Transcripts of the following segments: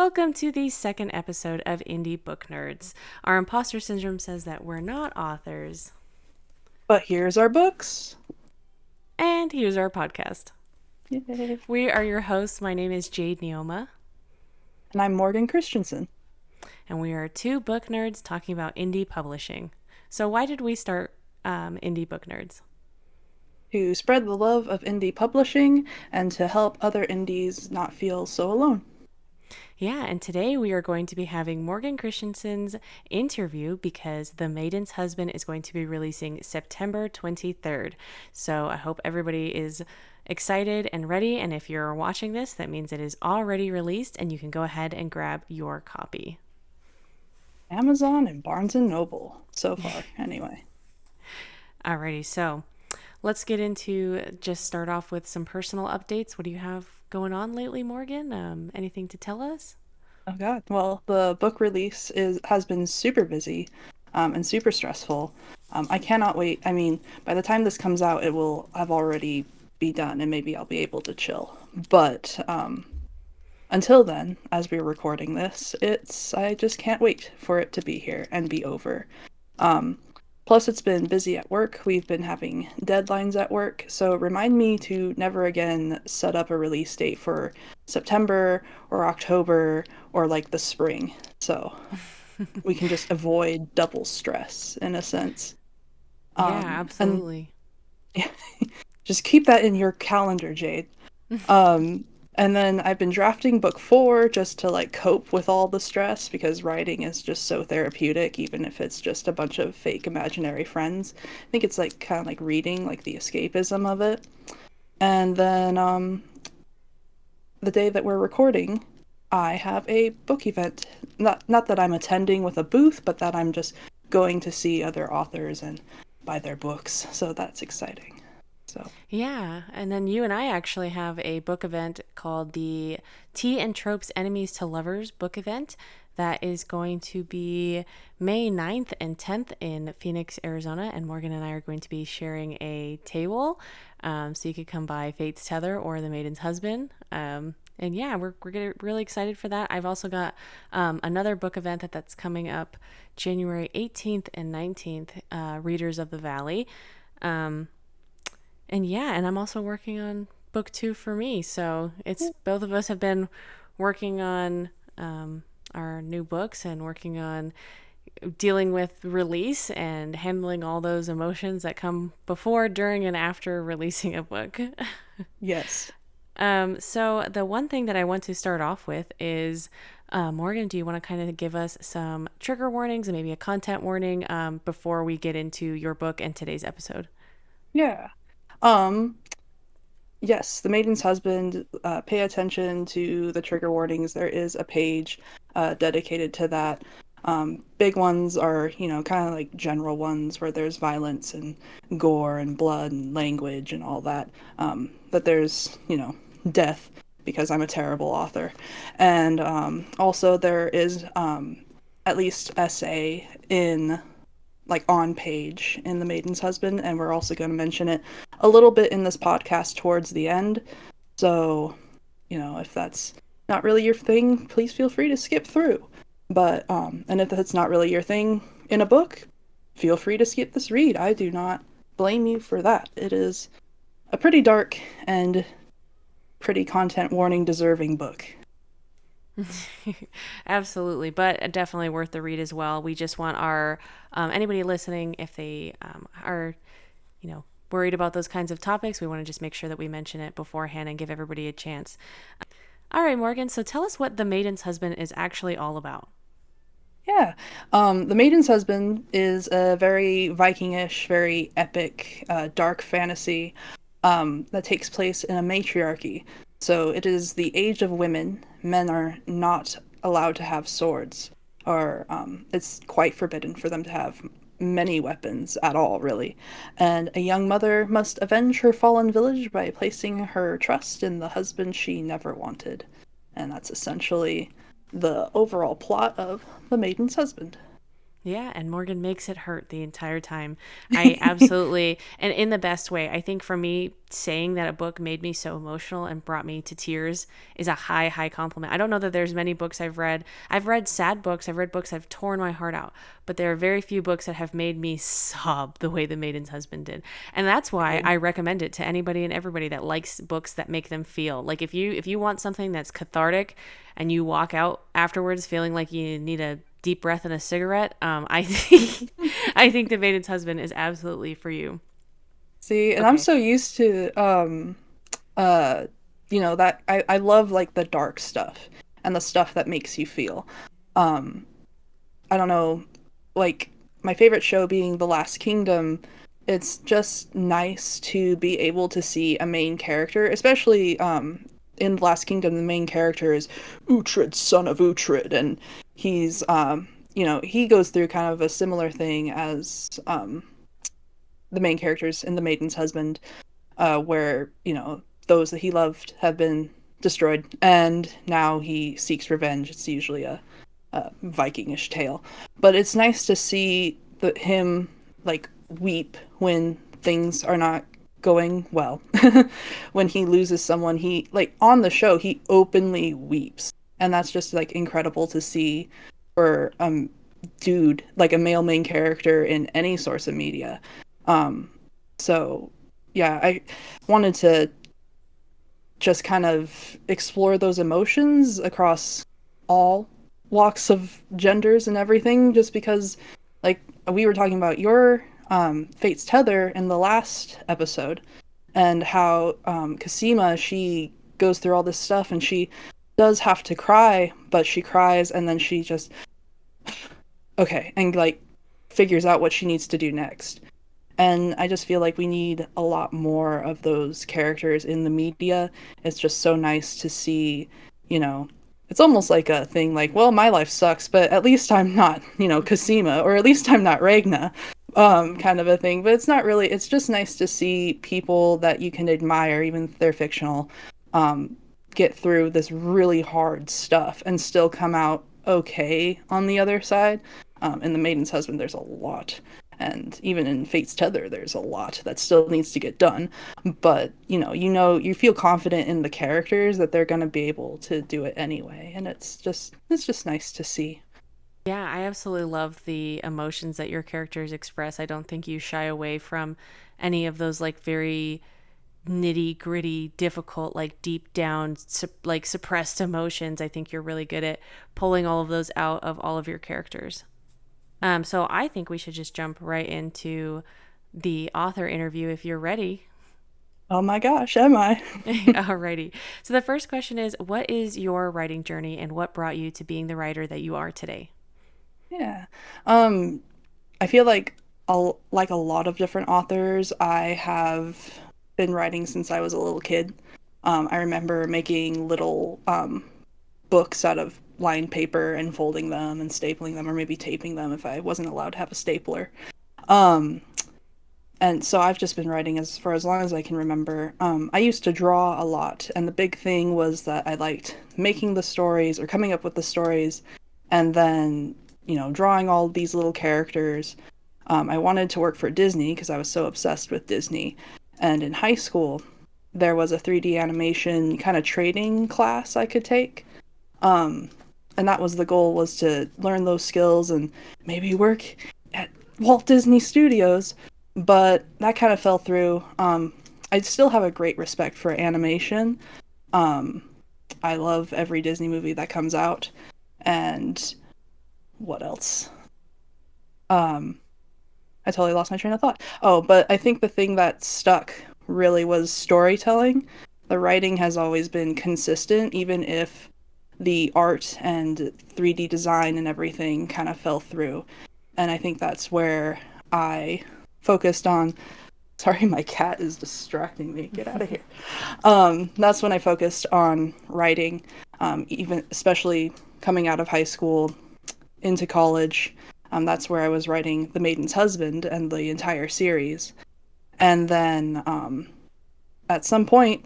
Welcome to the second episode of Indie Book Nerds. Our imposter syndrome says that we're not authors. But here's our books. And here's our podcast. Yay. We are your hosts. My name is Jade Nioma. And I'm Morgan Christensen. And we are two book nerds talking about indie publishing. So why did we start Indie Book Nerds? To spread the love of indie publishing and to help other indies not feel so alone. Yeah, and today we are going to be having Morgan Christensen's interview because The Maiden's Husband is going to be releasing September 23rd. So I hope everybody is excited and ready. And if you're watching this, that means it is already released and you can go ahead and grab your copy. Amazon and Barnes & Noble, so far, anyway. Alrighty, so let's get into just start off with some personal updates. What do you have going on lately, Morgan? Anything to tell us? Oh God. Well, the book release has been super busy and super stressful. I cannot wait. I mean, by the time this comes out, it will have already be done and maybe I'll be able to chill. But until then, as we're recording this, I just can't wait for it to be here and be over. Um, Plus, it's been busy at work. We've been having deadlines at work, so remind me to never again set up a release date for September or October or like the spring. So we can just avoid double stress in a sense. Yeah, And absolutely. just keep that in your calendar, Jade. Um, and then I've been drafting book 4 just to like cope with all the stress because writing is just so therapeutic, even if it's just a bunch of fake imaginary friends. I think it's like kind of like reading, like the escapism of it. And then the day that we're recording, I have a book event. Not that I'm attending with a booth, but that I'm just going to see other authors and buy their books. So that's exciting. So Yeah, and then you and I actually have a book event called the Tea and Tropes Enemies to Lovers book event that is going to be May 9th and 10th in Phoenix, Arizona. And Morgan and I are going to be sharing a table. So you could come by Fate's Tether or The Maiden's Husband. And yeah, we're really excited for that. I've also got another book event that's coming up January 18th and 19th, Readers of the Valley. And yeah, and I'm also working on book 2 for me. So it's both of us have been working on our new books and working on dealing with release and handling all those emotions that come before, during, and after releasing a book. yes. So the one thing that I want to start off with is Morgan, do you want to kind of give us some trigger warnings and maybe a content warning before we get into your book and today's episode? Yeah. Um, yes, The Maiden's Husband, pay attention to the trigger warnings. There is a page dedicated to that. Big ones are, kind of like general ones where there's violence and gore and blood and language and all that. But there's, death because I'm a terrible author. And also there is at least essay in like on page in The Maiden's Husband, and we're also going to mention it a little bit in this podcast towards the end. So, if that's not really your thing, please feel free to skip through. But and if that's not really your thing in a book, feel free to skip this read. I do not blame you for that. It is a pretty dark and pretty content warning deserving book. Absolutely, but definitely worth the read as well. We just want our anybody listening, if they are, worried about those kinds of topics, we want to just make sure that we mention it beforehand and give everybody a chance. All right, Morgan. So tell us what The Maiden's Husband is actually all about. Yeah. The Maiden's Husband is a very Vikingish, very epic, dark fantasy that takes place in a matriarchy. So it is the age of women. Men are not allowed to have swords, or it's quite forbidden for them to have many weapons at all, really. And a young mother must avenge her fallen village by placing her trust in the husband she never wanted. And that's essentially the overall plot of The Maiden's Husband. Yeah, and Morgan makes it hurt the entire time. I absolutely, and in the best way. I think for me, saying that a book made me so emotional and brought me to tears is a high, high compliment. I don't know that there's many books I've read. I've read sad books, I've read books that have torn my heart out, but there are very few books that have made me sob the way The Maiden's Husband did. And that's why I recommend it to anybody and everybody that likes books that make them feel. Like if you want something that's cathartic and you walk out afterwards feeling like you need a deep breath and a cigarette, I think I think The Maiden's Husband is absolutely for you. See, and I'm Okay. so used to uh that I love like the dark stuff and the stuff that makes you feel. Um I don't know, like my favorite show being The Last Kingdom, it's just nice to be able to see a main character, especially in The Last Kingdom, the main character is Uhtred, son of Uhtred, and he's he goes through kind of a similar thing as the main characters in The Maiden's Husband, where, those that he loved have been destroyed, and now he seeks revenge. It's usually a Vikingish tale. But it's nice to see him like weep when things are not going well. When he loses someone, he like on the show he openly weeps. And that's just like incredible to see for dude, like a male main character in any source of media. Um so yeah, I wanted to just kind of explore those emotions across all walks of genders and everything, just because like we were talking about your Fate's Tether in the last episode, and how Kasima, she goes through all this stuff and she does have to cry, but she cries and then she just okay, and like figures out what she needs to do next. And I just feel like we need a lot more of those characters in the media. It's just so nice to see, you know, it's almost like a thing like, well, my life sucks, but at least I'm not, Cosima, or at least I'm not Raegna, kind of a thing. But it's not really, it's just nice to see people that you can admire, even if they're fictional, um, get through this really hard stuff and still come out okay on the other side. In The Maiden's Husband, there's a lot, and even in Fate's Tether, there's a lot that still needs to get done. But you feel confident in the characters that they're going to be able to do it anyway, and it's just nice to see. Yeah, I absolutely love the emotions that your characters express. I don't think you shy away from any of those like very nitty gritty, difficult, like deep down, like suppressed emotions. I think you're really good at pulling all of those out of all of your characters. So I think we should just jump right into the author interview if you're ready. Oh my gosh, am I? Alrighty. So the first question is, what is your writing journey and what brought you to being the writer that you are today? Yeah. Um, I feel like a lot of different authors, I have been writing since I was a little kid. I remember making little books out of lined paper and folding them and stapling them, or maybe taping them if I wasn't allowed to have a stapler. Um, and so I've just been writing as for as long as I can remember. I used to draw a lot, and the big thing was that I liked making the stories or coming up with the stories, and then drawing all these little characters. I wanted to work for Disney because I was so obsessed with Disney. And in high school, there was a 3D animation kind of training class I could take. Um, and that was the goal, was to learn those skills and maybe work at Walt Disney Studios. But that kind of fell through. I still have a great respect for animation. Um, I love every Disney movie that comes out. And what else? Um, I totally lost my train of thought. Oh, but I think the thing that stuck really was storytelling. The writing has always been consistent, even if the art and 3D design and everything kind of fell through. And I think that's where I focused on. Sorry, my cat is distracting me. Get out of here. That's when I focused on writing, even especially coming out of high school into college. That's where I was writing The Maiden's Husband and the entire series. And then at some point,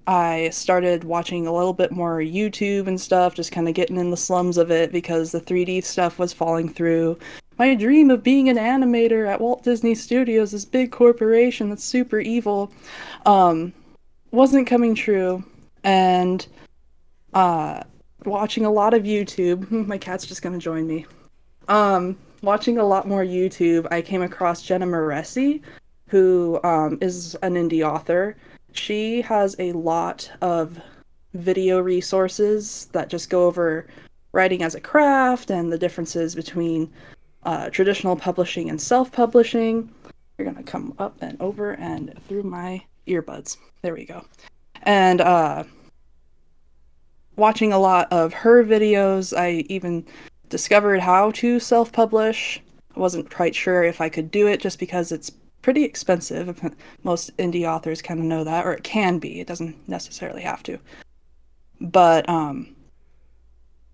I started watching a little bit more YouTube and stuff, just kind of getting in the slums of it because the 3D stuff was falling through. My dream of being an animator at Walt Disney Studios, this big corporation that's super evil, um, wasn't coming true. And uh, watching a lot of YouTube, my cat's just gonna join me. Watching a lot more YouTube, I came across Jenna Moresi, who is an indie author. She has a lot of video resources that just go over writing as a craft and the differences between traditional publishing and self-publishing. You're gonna come up and over and through my earbuds. There we go. And watching a lot of her videos, I even discovered how to self publish. I wasn't quite sure if I could do it just because it's pretty expensive. Most indie authors kind of know that, or it can be. It doesn't necessarily have to. But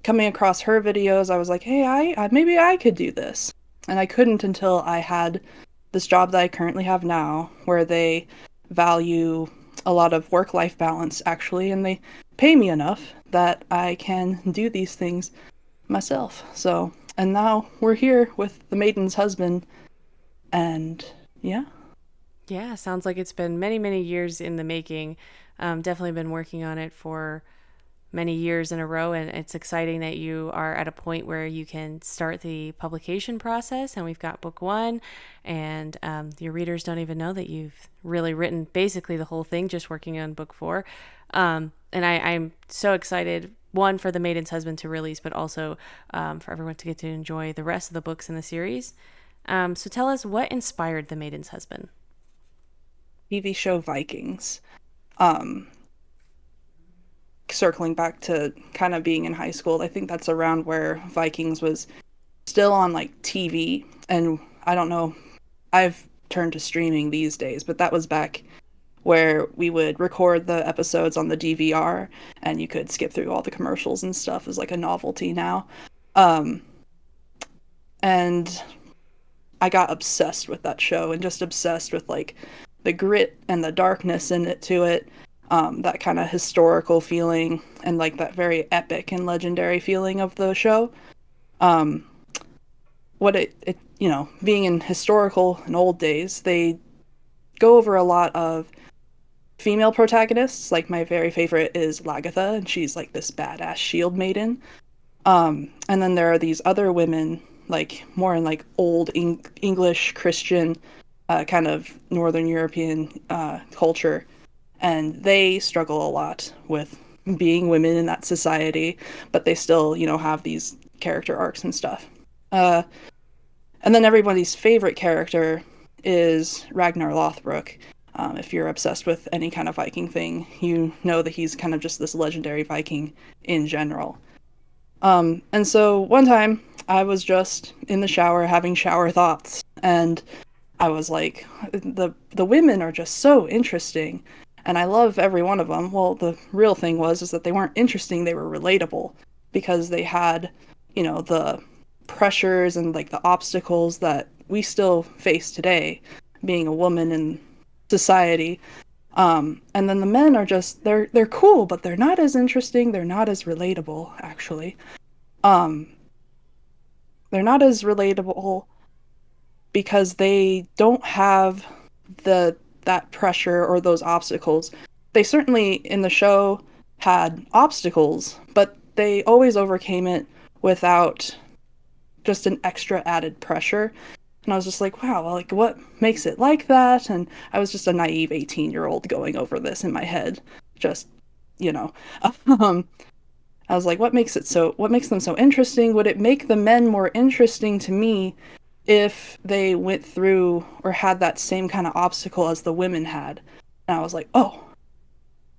coming across her videos, I was like, hey, maybe I could do this. And I couldn't until I had this job that I currently have now, where they value a lot of work life balance, actually, and they pay me enough that I can do these things myself. So, and now we're here with the Maiden's husband, and yeah. Yeah, sounds like it's been many, many years in the making. Definitely been working on it for many years in a row, and it's exciting that you are at a point where you can start the publication process. And we've got book one, and your readers don't even know that you've really written basically the whole thing, just working on book four. And I'm so excited, one, for the Maiden's Husband to release, but also for everyone to get to enjoy the rest of the books in the series. So tell us, what inspired the Maiden's Husband? TV show Vikings. Um, Circling back to kind of being in high school, I think that's around where Vikings was still on like TV. And I don't know, I've turned to streaming these days, but that was back where we would record the episodes on the DVR and you could skip through all the commercials and stuff as like a novelty now. Um, and I got obsessed with that show and just obsessed with like the grit and the darkness in it to it. That kind of historical feeling and like that very epic and legendary feeling of the show. Um, what it being in historical and old days, they go over a lot of female protagonists. Like my very favorite is Lagatha, and she's like this badass shield maiden. And then there are these other women, like more in like old English Christian, kind of Northern European culture, and they struggle a lot with being women in that society, but they still, have these character arcs and stuff. Uh, and then everybody's favorite character is Ragnar Lothbrok. If you're obsessed with any kind of Viking thing, you know that he's kind of just this legendary Viking in general. And so one time I was just in the shower having shower thoughts, and I was like, the women are just so interesting, and I love every one of them. Well, the real thing was is that they weren't interesting; they were relatable because they had, the pressures and like the obstacles that we still face today, being a woman in society. And then the men are just they're cool, but they're not as interesting. They're not as relatable, actually. Um, they're not as relatable because they don't have that pressure or those obstacles. They certainly in the show had obstacles, but they always overcame it without just an extra added pressure. And I was just like, wow, like what makes it like that? And I was just a naive 18-year-old going over this in my head. Just, you know. um I was like, what makes them so interesting? Would it make the men more interesting to me if they went through or had that same kind of obstacle as the women had? And I was like, oh,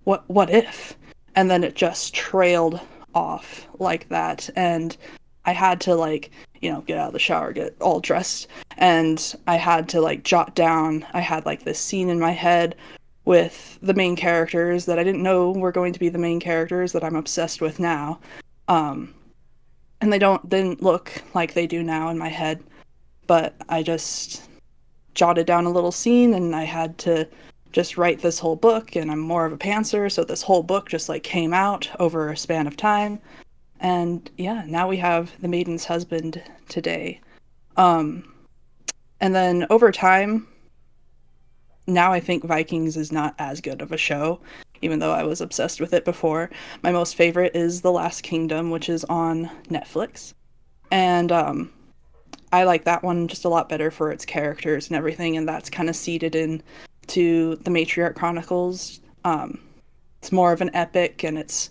what if? And then it just trailed off like that. And I had to like, get out of the shower, get all dressed, and I had to like jot down. I had like this scene in my head with the main characters that I didn't know were going to be the main characters that I'm obsessed with now. Um, and didn't look like they do now in my head, but I just jotted down a little scene and I had to just write this whole book, and I'm more of a pantser, so this whole book just like came out over a span of time. And yeah, now we have The Maiden's Husband today. Um, and then over time, now I think Vikings is not as good of a show, even though I was obsessed with it before. My most favorite is The Last Kingdom, which is on Netflix. And I like that one just a lot better for its characters and everything, and that's kind of seeded in to the Matriarch Chronicles. It's more of an epic, and it's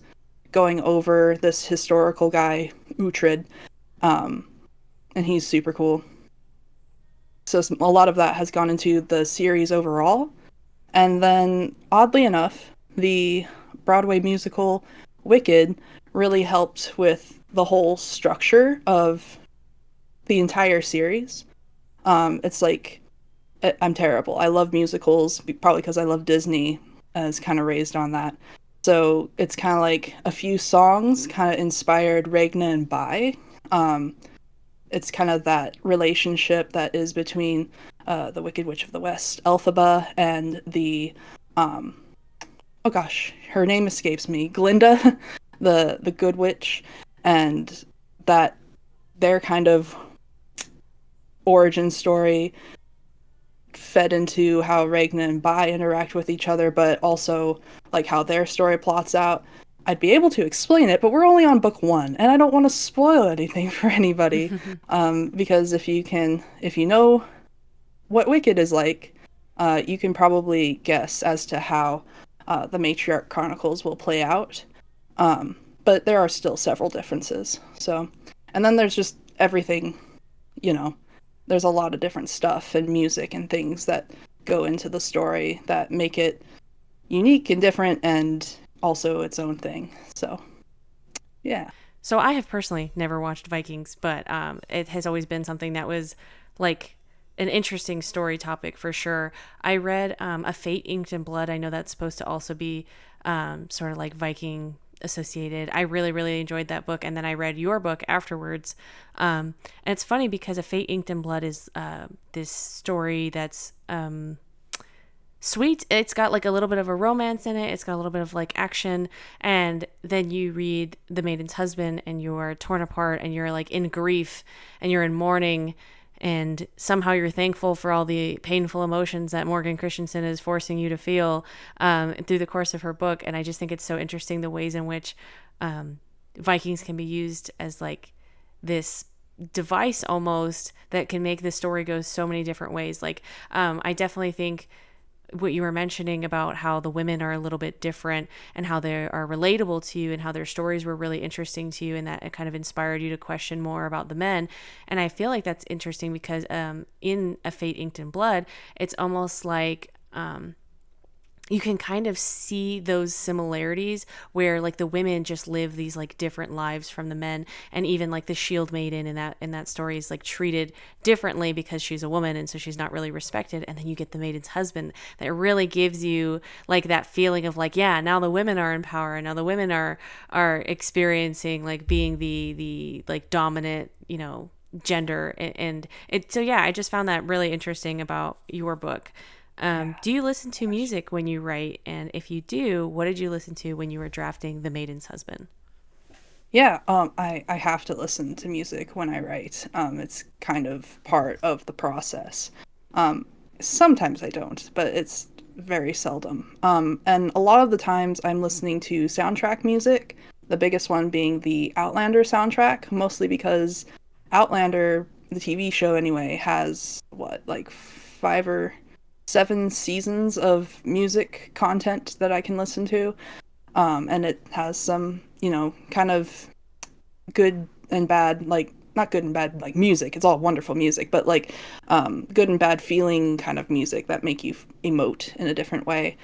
going over this historical guy, Uhtred, um, and he's super cool. So a lot of that has gone into the series overall. And then, oddly enough, the Broadway musical Wicked really helped with the whole structure of the entire series. It's like, I'm terrible. I love musicals, probably because I love Disney, as kind of raised on that. So it's kind of like a few songs kind of inspired Raegna and Bai. Um, it's kind of that relationship that is between the Wicked Witch of the West, Elphaba, and the um, oh gosh, her name escapes me, Glinda, the Good Witch, and that their kind of origin story fed into how Raegna and Bai interact with each other, but also like how their story plots out. I'd be able to explain it, but we're only on book one, and I don't want to spoil anything for anybody. Because if you know what Wicked is like, you can probably guess as to how the Matriarch Chronicles will play out. But there are still several differences. So, and then there's just everything, you know, there's a lot of different stuff and music and things that go into the story that make it unique and different and also its own thing. So, yeah. So I have personally never watched Vikings, but it has always been something that was like an interesting story topic for sure. I read A Fate Inked in Blood. I know that's supposed to also be sort of like Viking associated. I really, really enjoyed that book. And then I read your book afterwards. And it's funny because A Fate Inked in Blood is this story that's sweet. It's got like a little bit of a romance in it. It's got a little bit of like action. And then you read The Maiden's Husband and you're torn apart and you're like in grief and you're in mourning. And somehow you're thankful for all the painful emotions that Morgan Christensen is forcing you to feel through the course of her book. And I just think it's so interesting the ways in which Vikings can be used as like this device almost that can make the story go so many different ways. Like I definitely think what you were mentioning about how the women are a little bit different and how they are relatable to you and how their stories were really interesting to you and that it kind of inspired you to question more about the men. And I feel like that's interesting because in A Fate Inked in Blood, it's almost like you can kind of see those similarities where like the women just live these like different lives from the men, and even like the shield maiden in that story is like treated differently because she's a woman and so she's not really respected. And then you get the maiden's husband that really gives you like that feeling of like, yeah, now the women are in power and now the women are experiencing like being the like dominant, you know, gender. And it, so yeah, I just found that really interesting about your book. Yeah. Do you listen to music when you write? And if you do, what did you listen to when you were drafting The Maiden's Husband? Yeah, I have to listen to music when I write. It's kind of part of the process. Um, Sometimes I don't, but it's very seldom. And a lot of the times I'm listening to soundtrack music, the biggest one being the Outlander soundtrack, mostly because Outlander, the TV show anyway, has what, like 5 or 7 seasons of music content that I can listen to. And it has some, you know, kind of good and bad, like not good and bad like music. It's all wonderful music, but like good and bad feeling kind of music that make you emote in a different way.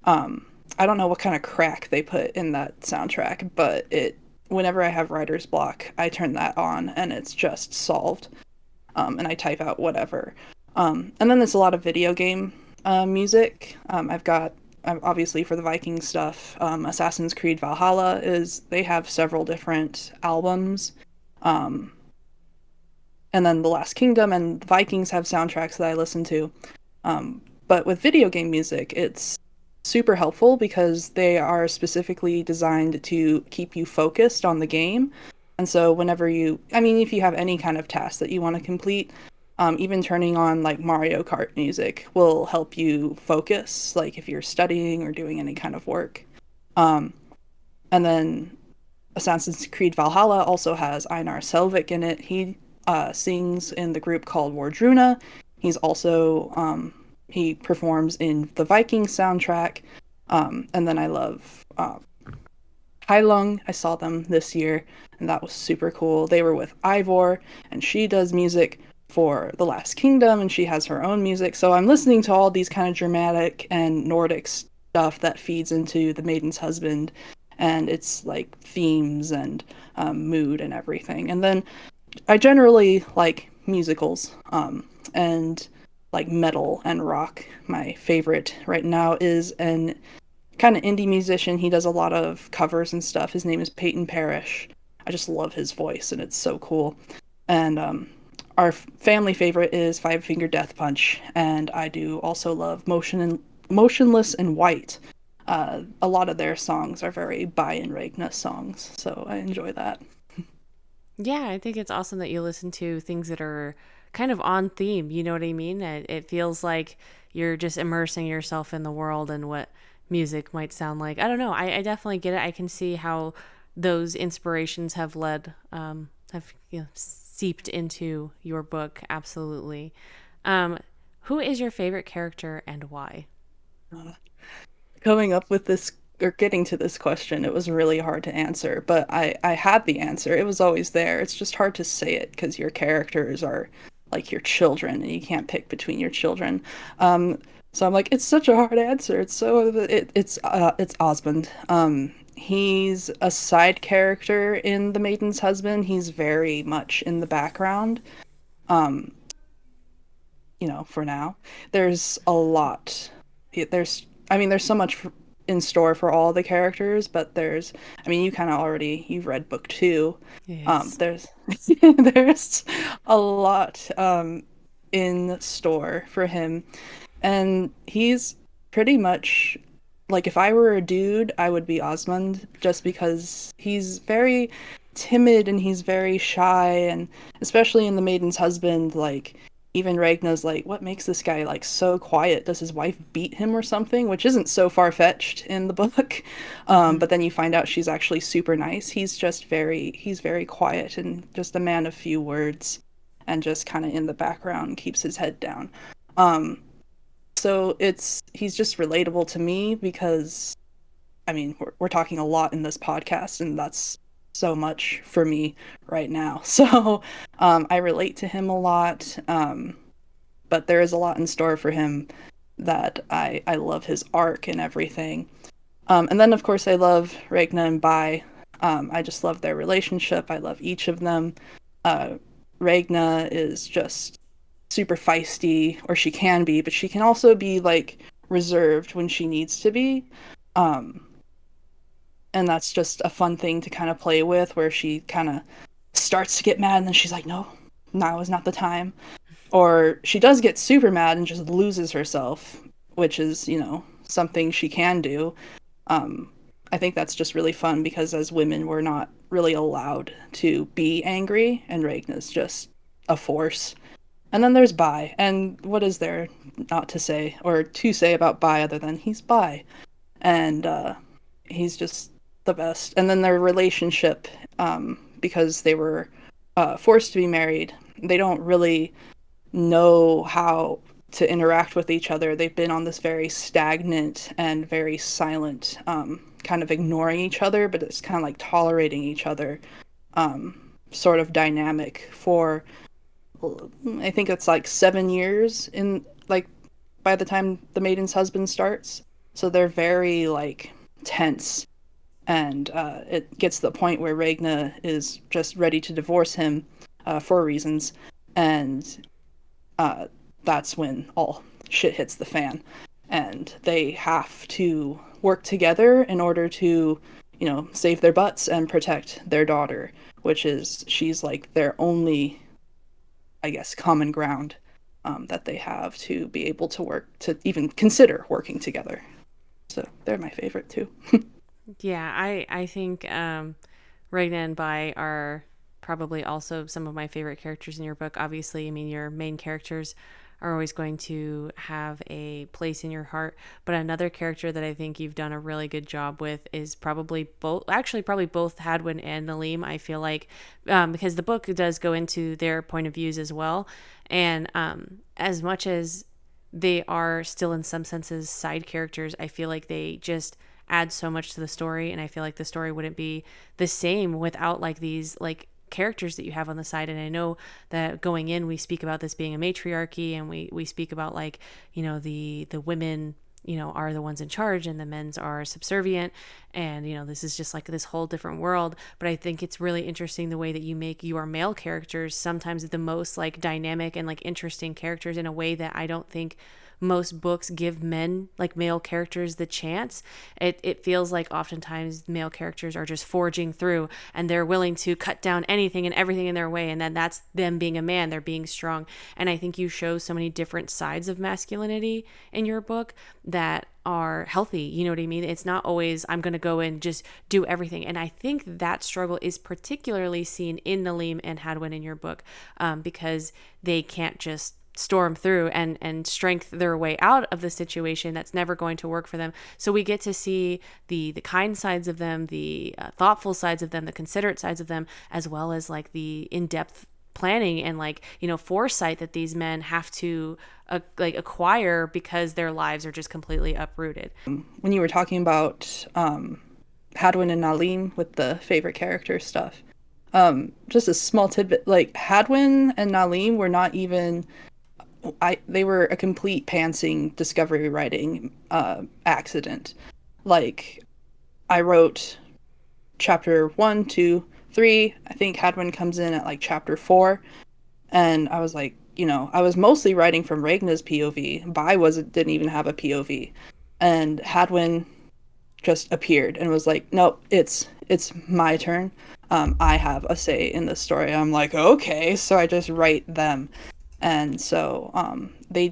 Um, I don't know what kind of crack they put in that soundtrack, but it whenever I have writer's block, I turn that on and it's just solved. And I type out whatever. And then there's a lot of video game music. I've got obviously for the Viking stuff, Assassin's Creed Valhalla is they have several different albums. Um, and then The Last Kingdom and Vikings have soundtracks that I listen to. But with video game music, it's super helpful because they are specifically designed to keep you focused on the game. And so whenever I mean, if you have any kind of task that you want to complete, even turning on like Mario Kart music will help you focus, like if you're studying or doing any kind of work. Um, and then Assassin's Creed Valhalla also has Einar Selvik in it. He sings in the group called Wardruna. He's also he performs in the Vikings soundtrack. And then I love Heilung. I saw them this year, and that was super cool. They were with Ivor, and she does music for The Last Kingdom, and she has her own music. So I'm listening to all these kind of Germanic and Nordic stuff that feeds into The Maiden's Husband, and it's like themes and mood and everything. And then I generally like musicals, and like metal and rock. My favorite right now is an kind of indie musician. He does a lot of covers and stuff. His name is Peyton Parrish. I just love his voice, and it's so cool. And our family favorite is Five Finger Death Punch, and I do also love Motionless in White. A lot of their songs are very By and Raegna songs, so I enjoy that. Yeah, I think it's awesome that you listen to things that are kind of on theme. You know what I mean? It feels like you're just immersing yourself in the world and what music might sound like. I don't know. I definitely get it. I can see how those inspirations have have seeped into your book. Absolutely. Um, who is your favorite character and why? Uh, Coming up with this or getting to this question, it was really hard to answer, but I had the answer. It was always there. It's just hard to say it because your characters are like your children and you can't pick between your children. Um, so I'm like, it's such a hard answer. It's Osmond. He's a side character in The Maiden's Husband. He's very much in the background. Um, for now. There's a lot. I mean, there's so much in store for all the characters, but I mean, you kind of already, you've read book two. Yes. There's, there's a lot, in store for him. And he's pretty much like if I were a dude, I would be Osmond just because he's very timid and he's very shy and especially in The Maiden's Husband, like even Raegna's like, what makes this guy like so quiet? Does his wife beat him or something? Which isn't so far-fetched in the book. Hmm. But then you find out she's actually super nice. He's very quiet and just a man of few words and just kind of in the background keeps his head down. Um, so he's just relatable to me because I mean we're talking a lot in this podcast and that's so much for me right now. So I relate to him a lot, but there is a lot in store for him that I love his arc and everything. And then of course I love Raegna and Bai. I just love their relationship. I love each of them. Uh, Raegna is just super feisty, or she can be, but she can also be like reserved when she needs to be. Um, and that's just a fun thing to kind of play with, where she kind of starts to get mad and then she's like, no, now is not the time. Or she does get super mad and just loses herself, which is, something she can do. Um, I think that's just really fun because as women, we're not really allowed to be angry, and Ragna's just a force. And then there's Bai, and what is there not to say or to say about Bai other than he's Bai, and he's just the best. And then their relationship, because they were forced to be married, they don't really know how to interact with each other. They've been on this very stagnant and very silent, kind of ignoring each other, but it's kind of like tolerating each other, sort of dynamic for, I think it's like 7 years in, like, by the time the maiden's husband starts. So they're very, like, tense. And it gets to the point where Raegna is just ready to divorce him for reasons. And uh, that's when all shit hits the fan. And they have to work together in order to, save their butts and protect their daughter, which is, she's like their only, I guess, common ground. that they have to be able to work, to even consider working together. So they're my favorite too. Yeah, I think Raegna and Bai are probably also some of my favorite characters in your book. Obviously, I mean, your main characters are always going to have a place in your heart. But another character that I think you've done a really good job with is probably both, actually, probably both Hadwin and Nalim. I feel like, because the book does go into their point of views as well. And as much as they are still, in some senses, side characters, I feel like they just add so much to the story, and I feel like the story wouldn't be the same without like these like characters that you have on the side. And I know that going in we speak about this being a matriarchy, and we speak about like, you know, the women, you know, are the ones in charge and the men's are subservient, and you know, this is just like this whole different world. But I think it's really interesting the way that you make your male characters sometimes the most like dynamic and like interesting characters in a way that I don't think most books give men, like male characters, the chance. It feels like oftentimes male characters are just forging through and they're willing to cut down anything and everything in their way, and then that's them being a man, they're being strong. And I think you show so many different sides of masculinity in your book that are healthy. You know what I mean? It's not always I'm going to go and just do everything. And I think that struggle is particularly seen in Nalim and Hadwin in your book, because they can't just storm through and strength their way out of the situation that's never going to work for them. So we get to see the kind sides of them, the thoughtful sides of them, the considerate sides of them, as well as like the in-depth planning and like, you know, foresight that these men have to like acquire because their lives are just completely uprooted. When you were talking about Hadwin and Nalim with the favorite character stuff, just a small tidbit, like Hadwin and Nalim were not even they were a complete pantsing discovery writing accident. Like I wrote chapter 1, 2, 3. I think Hadwin comes in at like chapter 4, and I was like, you know, I was mostly writing from Raegna's POV. Bai didn't even have a POV, and Hadwin just appeared and was like, nope, it's my turn. I have a say in this story. I'm like, okay, so I just write them. And so they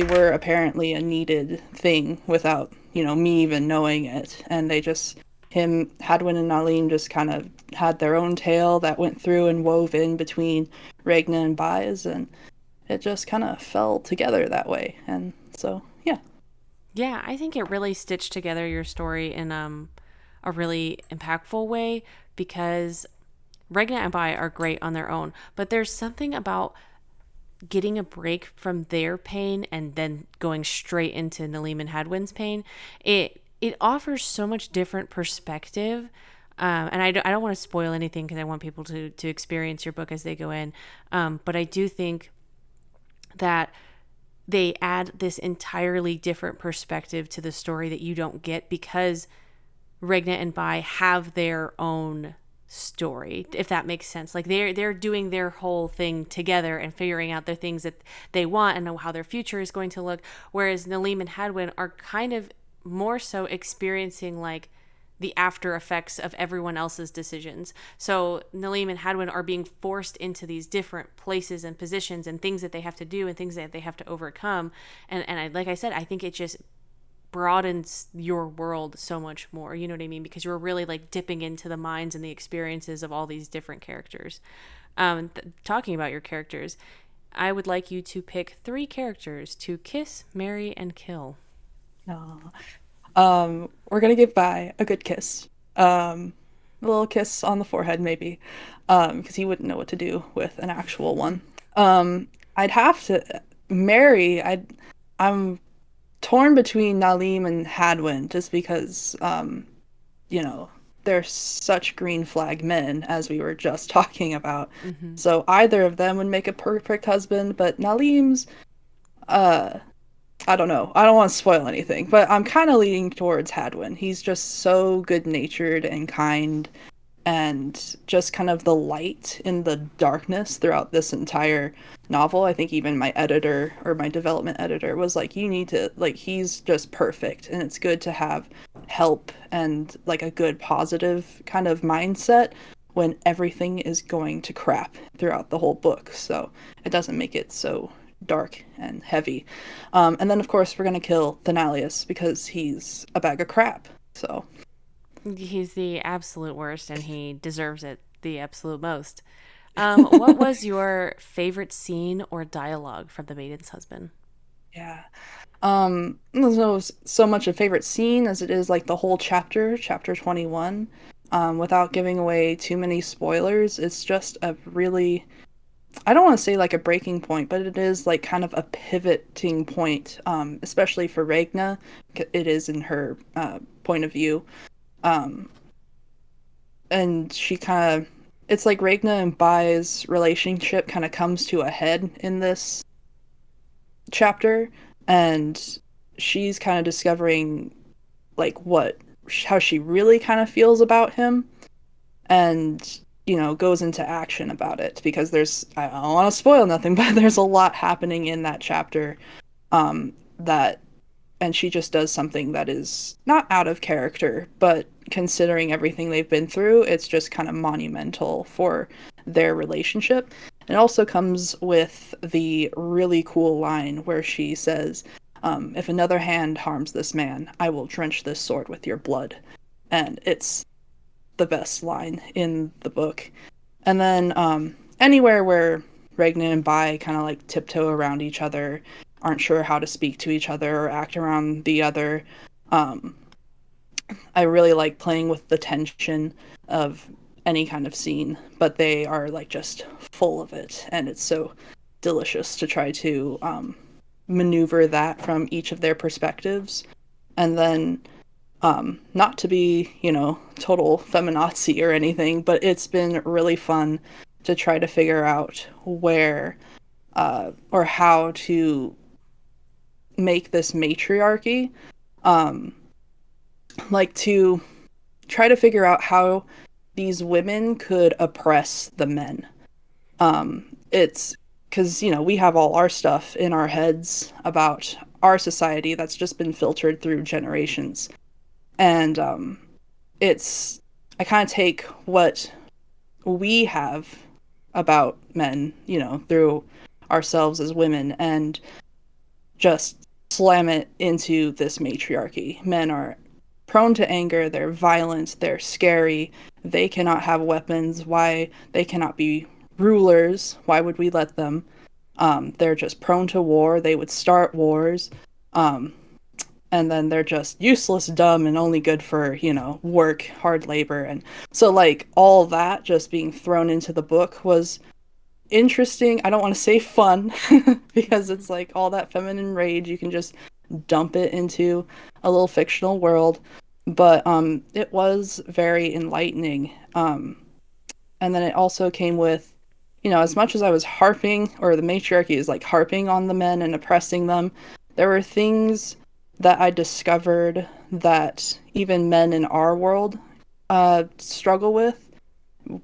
were apparently a needed thing without, you know, me even knowing it. And Hadwin and Nalim just kind of had their own tale that went through and wove in between Raegna and Baez, and it just kind of fell together that way. And so, yeah. Yeah, I think it really stitched together your story in a really impactful way, because Regna and Bai are great on their own, but there's something about getting a break from their pain and then going straight into Nalim and Hadwin's pain. It offers so much different perspective. And I don't want to spoil anything because I want people to experience your book as they go in. But I do think that they add this entirely different perspective to the story that you don't get because Regna and Bai have their own story, if that makes sense. Like they're doing their whole thing together and figuring out the things that they want and know how their future is going to look. Whereas Nalim and Hadwin are kind of more so experiencing like the after effects of everyone else's decisions. So Nalim and Hadwin are being forced into these different places and positions and things that they have to do and things that they have to overcome. And like I said, I think it just broadens your world so much more. You know what I mean? Because you're really like dipping into the minds and the experiences of all these different characters. Talking about your characters, I would like you to pick 3 characters to kiss, marry, and kill. We're gonna give Bai a good kiss. A little kiss on the forehead, maybe, because he wouldn't know what to do with an actual one. I'd have to marry. I'm torn between Nalim and Hadwin just because, you know, they're such green flag men, as we were just talking about. Mm-hmm. So either of them would make a perfect husband, but Nalim's, I don't know. I don't want to spoil anything, but I'm kind of leaning towards Hadwin. He's just so good-natured and kind, and just kind of the light in the darkness throughout this entire novel. I think even my editor or my development editor was like, you need to, like, he's just perfect, and it's good to have help and like a good positive kind of mindset when everything is going to crap throughout the whole book. So it doesn't make it so dark and heavy. And then, of course, we're going to kill Thenalius because he's a bag of crap. So, He's the absolute worst, and he deserves it the absolute most. What was your favorite scene or dialogue from The Maiden's Husband? yeah. So much a favorite scene as it is like the whole chapter, chapter 21. Without giving away too many spoilers, it's just a really, I don't want to say like a breaking point, but it is like kind of a pivoting point, especially for Raegna. It is in her point of view. Um, and she kind of, it's like Raegna and Bai's relationship kind of comes to a head in this chapter, and she's kind of discovering like what how she really kind of feels about him, and goes into action about it because I don't want to spoil nothing, but there's a lot happening in that chapter, that and she just does something that is not out of character, but considering everything they've been through, it's just kind of monumental for their relationship. It also comes with the really cool line where she says, if another hand harms this man, I will drench this sword with your blood. And it's the best line in the book. And then anywhere where Raegna and Bai kind of like tiptoe around each other, aren't sure how to speak to each other or act around the other. Um, I really like playing with the tension of any kind of scene, but they are like just full of it, and it's so delicious to try to maneuver that from each of their perspectives. And then not to be, total feminazi or anything, but it's been really fun to try to figure out where or how to make this matriarchy, um, like to try to figure out how these women could oppress the men. It's because, we have all our stuff in our heads about our society that's just been filtered through generations. And it's, I kind of take what we have about men, through ourselves as women, and just slam it into this matriarchy. Men are prone to anger, they're violent, they're scary, they cannot have weapons. Why? They cannot be rulers. Why would we let them? They're just prone to war. They would start wars. Um, and then they're just useless, dumb, and only good for, work, hard labor. And so, like, all that just being thrown into the book was interesting. I don't want to say fun because it's like all that feminine rage you can just dump it into a little fictional world, but it was very enlightening. And then it also came with, as much as I was harping, or the matriarchy is like harping on the men and oppressing them, there were things that I discovered that even men in our world struggle with,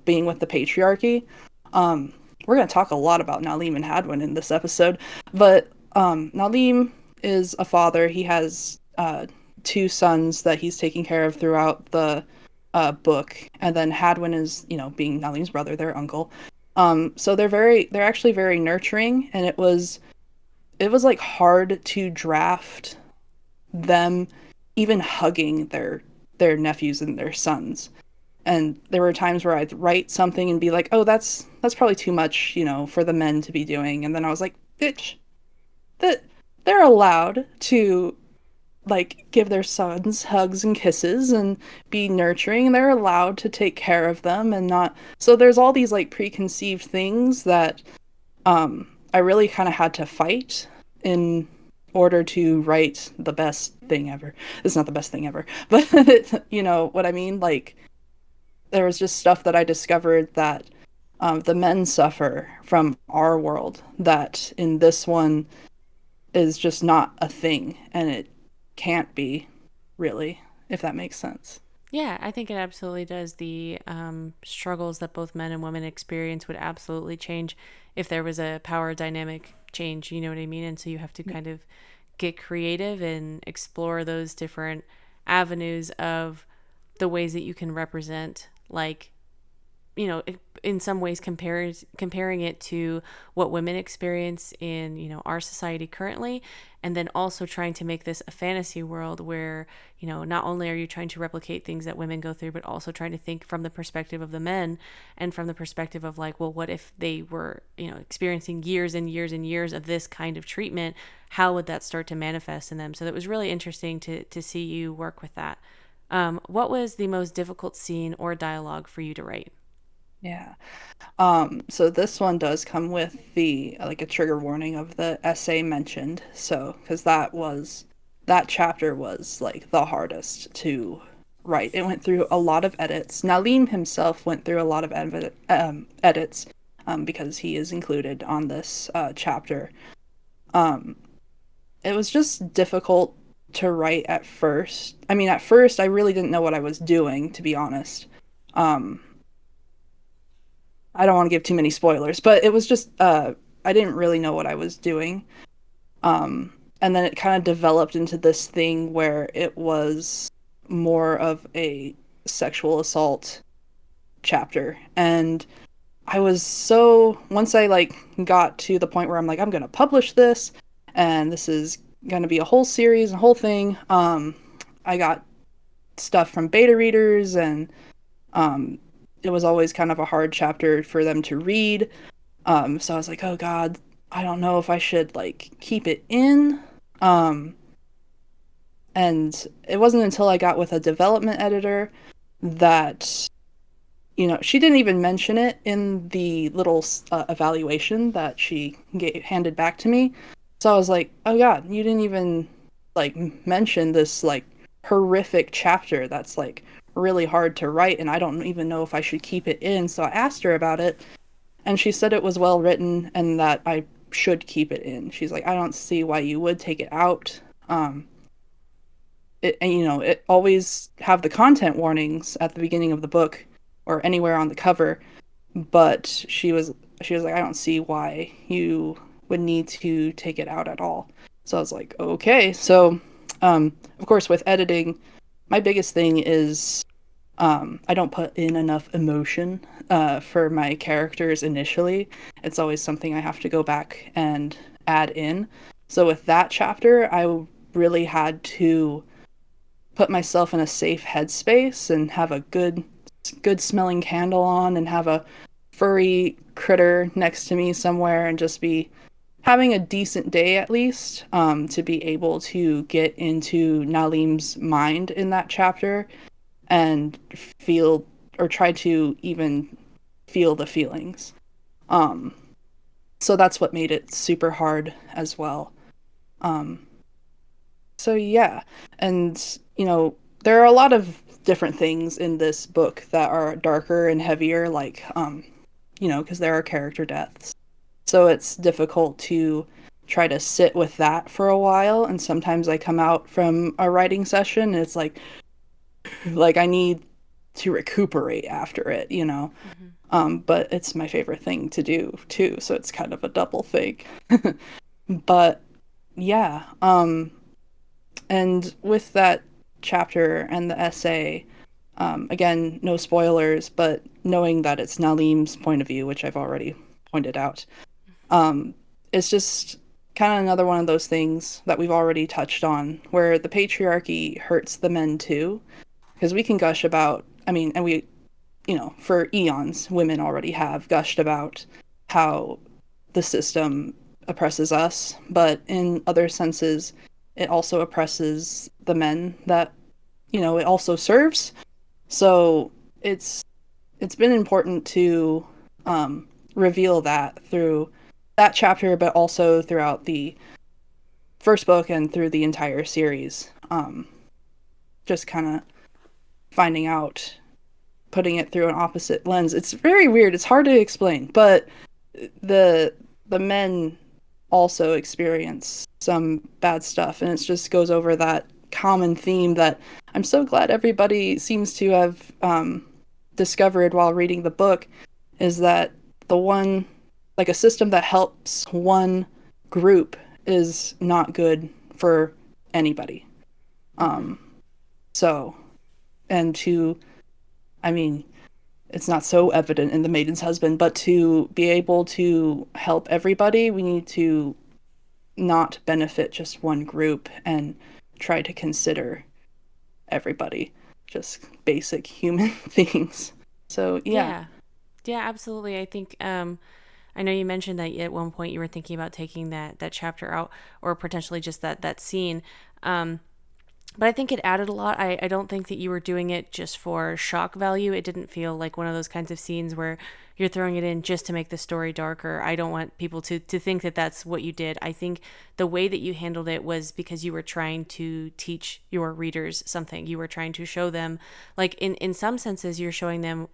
being with the patriarchy. Um, we're going to talk a lot about Nalim and Hadwin in this episode, but Nalim is a father. He has two sons that he's taking care of throughout the book, and then Hadwin is, being Nalim's brother, their uncle. So they're actually very nurturing, and it was like hard to draft them even hugging their nephews and their sons. And there were times where I'd write something and be like, "Oh, that's probably too much, for the men to be doing." And then I was like, "Bitch, that they're allowed to like give their sons hugs and kisses and be nurturing. They're allowed to take care of them and not." So there's all these like preconceived things that I really kind of had to fight in order to write the best thing ever. It's not the best thing ever, but you know what I mean? Like, there was just stuff that I discovered that the men suffer from our world that in this one is just not a thing, and it can't be, really, if that makes sense. Yeah, I think it absolutely does. The struggles that both men and women experience would absolutely change if there was a power dynamic change. You know what I mean? And so you have to kind of get creative and explore those different avenues of the ways that you can represent like in some ways comparing it to what women experience in, our society currently, and then also trying to make this a fantasy world where, not only are you trying to replicate things that women go through, but also trying to think from the perspective of the men, and from the perspective of like, well, what if they were, experiencing years and years and years of this kind of treatment? How would that start to manifest in them? So that was really interesting to see you work with that. What was the most difficult scene or dialogue for you to write? Yeah. So this one does come with the like a trigger warning of the essay mentioned. So, because that chapter was like the hardest to write. It went through a lot of edits. Nalim himself went through a lot of edits because he is included on this chapter. Um, it was just difficult to write at first. I mean, at first, I really didn't know what I was doing, to be honest. Um, I don't want to give too many spoilers, but it was just I didn't really know what I was doing. And then it kind of developed into this thing where it was more of a sexual assault chapter. And I was so once I like got to the point where I'm like I'm going to publish this and this is going to be a whole series, a whole thing. I got stuff from beta readers and um it was always kind of a hard chapter for them to read. So I was like, oh God, I don't know if I should like keep it in. Um, and it wasn't until I got with a development editor that, she didn't even mention it in the little evaluation that she handed back to me. So I was like, oh God, you didn't even like mention this like horrific chapter that's like really hard to write, and I don't even know if I should keep it in. So I asked her about it, and she said it was well written and that I should keep it in. She's like, I don't see why you would take it out. It always have the content warnings at the beginning of the book or anywhere on the cover, but she was like, I don't see why you would need to take it out at all. So I was like, okay. So, of course, with editing, my biggest thing is I don't put in enough emotion for my characters initially. It's always something I have to go back and add in. So with that chapter, I really had to put myself in a safe headspace and have a good smelling candle on and have a furry critter next to me somewhere and just be having a decent day at least to be able to get into Nalim's mind in that chapter and feel or try to even feel the feelings. Um, so that's what made it super hard as well. Um, so yeah, and there are a lot of different things in this book that are darker and heavier, like because there are character deaths. So it's difficult to try to sit with that for a while. And sometimes I come out from a writing session and it's like I need to recuperate after it. Mm-hmm. But it's my favorite thing to do too, so it's kind of a double thing. But yeah, and with that chapter and the essay, again, no spoilers, but knowing that it's Nalim's point of view, which I've already pointed out, um, it's just kind of another one of those things that we've already touched on, where the patriarchy hurts the men too, because we can gush about, I mean, and we, for eons, women already have gushed about how the system oppresses us, but in other senses, it also oppresses the men that, it also serves. So it's been important to reveal that through that chapter, but also throughout the first book and through the entire series. Just kind of finding out, putting it through an opposite lens. It's very weird. It's hard to explain, but the the men also experience some bad stuff, and it just goes over that common theme that I'm so glad everybody seems to have discovered while reading the book, is that the one, like a system that helps one group is not good for anybody. Mm-hmm. Um, so, and to, I mean, it's not so evident in the Maiden's Husband, but to be able to help everybody, we need to not benefit just one group and try to consider everybody, just basic human things. So, yeah. Yeah. Yeah, absolutely. I think I know you mentioned that at one point you were thinking about taking that chapter out, or potentially just that scene. Um, but I think it added a lot. I don't think that you were doing it just for shock value. It didn't feel like one of those kinds of scenes where you're throwing it in just to make the story darker. I don't want people to think that that's what you did. I think the way that you handled it was because you were trying to teach your readers something. You were trying to show them, like in some senses, you're showing them,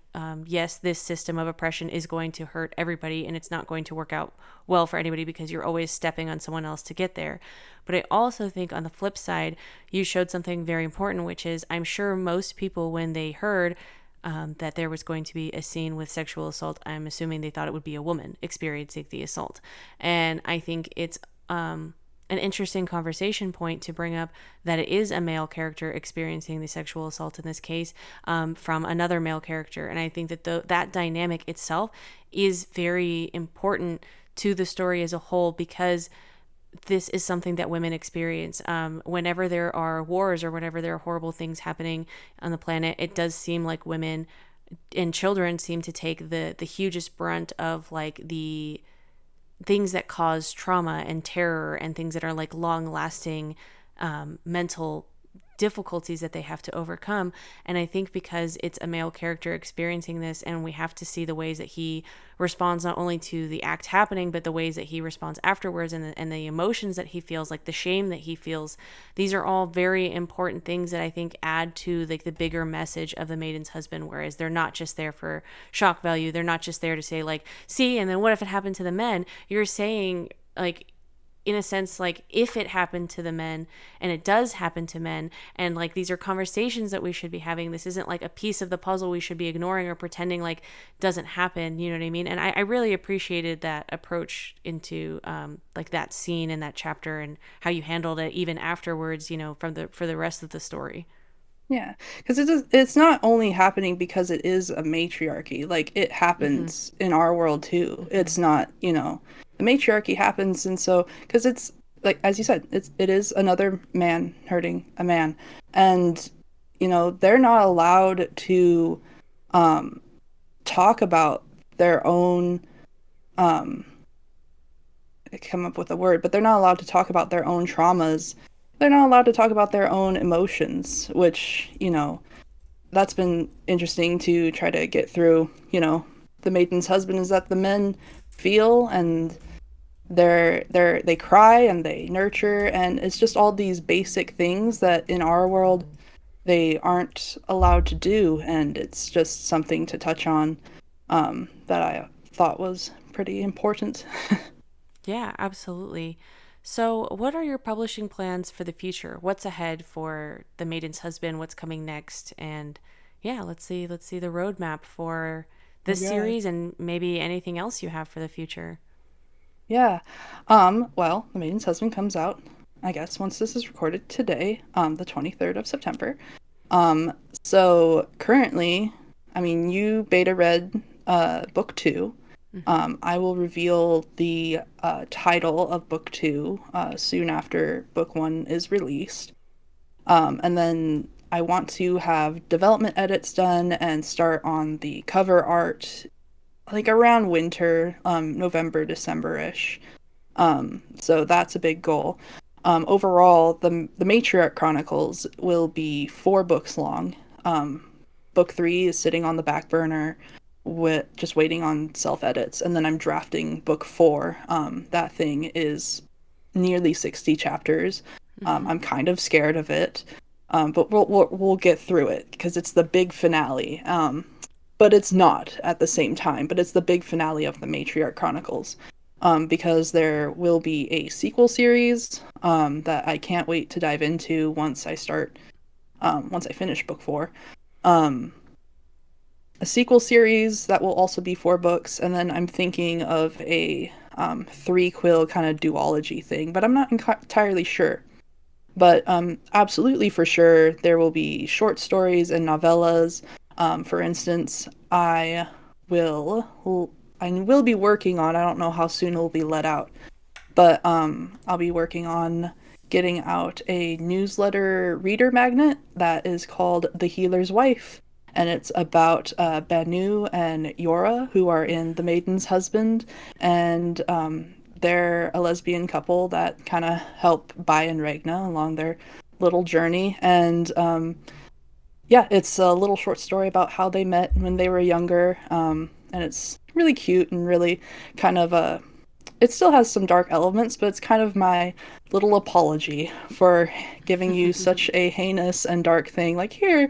yes, this system of oppression is going to hurt everybody and it's not going to work out well for anybody because you're always stepping on someone else to get there. But I also think on the flip side, you showed something very important, which is I'm sure most people, when they heard that there was going to be a scene with sexual assault, I'm assuming they thought it would be a woman experiencing the assault. And I think it's an interesting conversation point to bring up that it is a male character experiencing the sexual assault in this case, from another male character. And I think that that dynamic itself is very important to the story as a whole, because this is something that women experience. Whenever there are wars or whenever there are horrible things happening on the planet, it does seem like women and children seem to take the hugest brunt of like the things that cause trauma and terror and things that are like long lasting mental difficulties that they have to overcome. And I think because it's a male character experiencing this, and we have to see the ways that he responds not only to the act happening, but the ways that he responds afterwards, and the emotions that he feels, like the shame that he feels. These are all very important things that I think add to like the bigger message of The Maiden's Husband, whereas they're not just there for shock value. They're not just there to say like, see, and then what if it happened to the men? You're saying like, in a sense, like if it happened to the men, and it does happen to men, and like these are conversations that we should be having. This isn't like a piece of the puzzle we should be ignoring or pretending like doesn't happen. You know what I mean? And I really appreciated that approach into like that scene in that chapter, and how you handled it even afterwards, you know, from the for the rest of the story. Yeah, because it's not only happening because it is a matriarchy. Like it Mm-hmm. happens in our world too. Mm-hmm. It's not, the matriarchy happens, and so because it's like as you said, it is another man hurting a man, and they're not allowed to um talk about their own um come up with a word, but they're not allowed to talk about their own traumas. They're not allowed to talk about their own emotions, which, that's been interesting to try to get through. The Maiden's Husband is that the men feel, and they cry and they nurture, and it's just all these basic things that in our world they aren't allowed to do, and it's just something to touch on, that I thought was pretty important. Yeah, absolutely. So, what are your publishing plans for the future? What's ahead for The Maiden's Husband? What's coming next? And yeah, let's see the roadmap for this Okay. series and maybe anything else you have for the future. Yeah. Well, The Maiden's Husband comes out, I guess, once this is recorded today, the 23rd of September. Um, so currently, I mean, you beta read book two. Hmm. I will reveal the title of book two soon after book one is released. And then I want to have development edits done and start on the cover art like around winter, November, December-ish. So that's a big goal. Overall, the Matriarch Chronicles will be 4 books long. Book three is sitting on the back burner, with just waiting on self edits, and then I'm drafting book four. That thing is nearly 60 chapters. Hmm. I'm kind of scared of it, but we'll get through it because it's the big finale. But it's not at the same time. But it's the big finale of the Matriarch Chronicles, because there will be a sequel series that I can't wait to dive into once I finish book four. Um, a sequel series that will also be 4 books, and then I'm thinking of a 3 quill kind of duology thing, but I'm not entirely sure. But absolutely for sure, there will be short stories and novellas. For instance, will I will be working on. I don't know how soon it will be let out, but I'll be working on getting out a newsletter reader magnet that is called The Healer's Wife, and it's about Banu and Yora, who are in The Maiden's Husband, and they're a lesbian couple that kind of help Bai and Raegna along their little journey, and yeah, it's a little short story about how they met when they were younger, and it's really cute and really kind of a it still has some dark elements, but it's kind of my little apology for giving you such a heinous and dark thing. Like, here,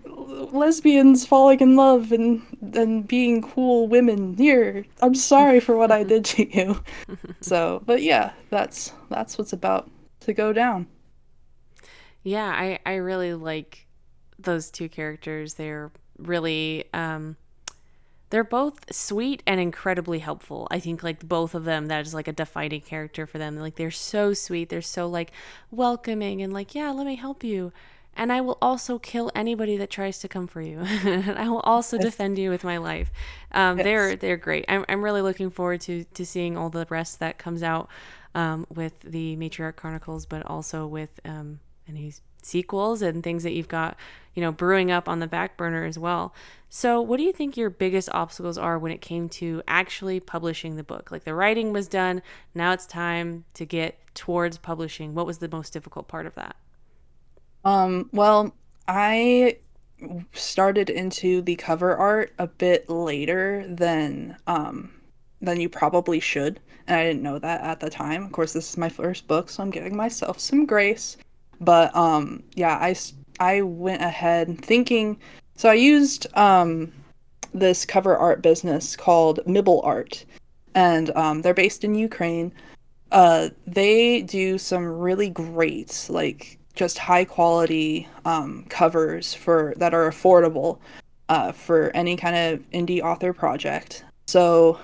lesbians falling in love and being cool women. Here, I'm sorry for what I did to you. So, but yeah, that's what's about to go down. Yeah, I really like those two characters. They're really they're both sweet and incredibly helpful. I think like both of them, that is like a defining character for them. Like they're so sweet, they're so like welcoming and like, yeah, let me help you. And I will also kill anybody that tries to come for you. And I will also Yes, defend you with my life. yes. They're great. I'm really looking forward to seeing all the rest that comes out with the Matriarch Chronicles, but also with any sequels and things that you've got, brewing up on the back burner as well. So, what do you think your biggest obstacles are when it came to actually publishing the book? Like the writing was done, now it's time to get towards publishing. What was the most difficult part of that? Well, I started into the cover art a bit later than you probably should, and I didn't know that at the time. Of course, this is my first book, so I'm giving myself some grace. But yeah, I went ahead thinking, so I used this cover art business called Mibble Art, and they're based in Ukraine. They do some really great, like just high quality covers for that are affordable for any kind of indie author project. So,